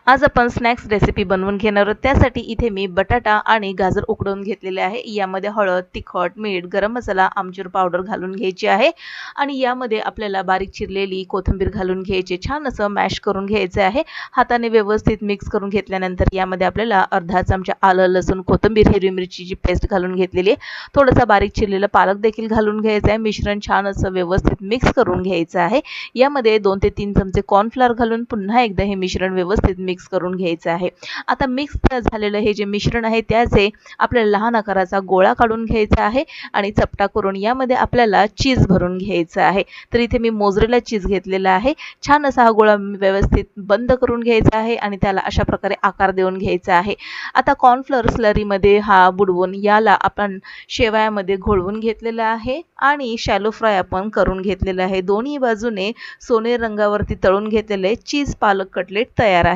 आज आपण snacks recipe बनवून घेणार आहोत। त्यासाठी इथे मी बटाटा आणि गाजर उकडवून घेतलेले आहे। यामध्ये हळद, तिखट, मीठ, गरम मसाला, आमचूर पावडर घालून घ्यायची आहे आणि यामध्ये आपल्याला बारीक चिरलेली कोथिंबीर घालून घ्यायची, छान असं मॅश करून घ्यायचे आहे। हाताने व्यवस्थित मिक्स करून घेतल्यानंतर यामध्ये आपल्याला अर्धा चमचा आलं, लसूण, कोथिंबीर, हिरवी मिरचीची पेस्ट घालून घेतलेली आहे। थोडासा बारीक चिरलेला पालक देखील घालून घ्यायचा आहे। मिश्रण छान असं व्यवस्थित मिक्स करून घ्यायचं आहे। यामध्ये 2 ते 3 चमचे कॉर्नफ्लोअर घालून पुन्हा एकदा हे मिश्रण व्यवस्थित मिक्स करून घ्यायचं आहे। आता मिक्स झालेलं हे जे मिश्रण आहे त्याचे आपल्याला लहान आकाराचा गोळा काढून घ्यायचा आहे आणि चपटा करून यामध्ये आपल्याला चीज भरून घ्यायचं आहे। तर इथे मी मोझरेला चीज घेतलेला आहे। छान असा हा गोळा व्यवस्थित बंद करून घ्यायचा आहे आणि त्याला अशा प्रकारे आकार देऊन घ्यायचा आहे। आता कॉर्नफ्लोअर स्लरीमध्ये हा बुडवून याला आपण शेवयामध्ये घोळवून घेतलेला आहे आणि शॅलो फ्राय आपण करून घेतलेला आहे। दोन्ही बाजूने सोनेरी रंगावरती तळून घेतलेले चीज पालक कटलेट तयार आहे।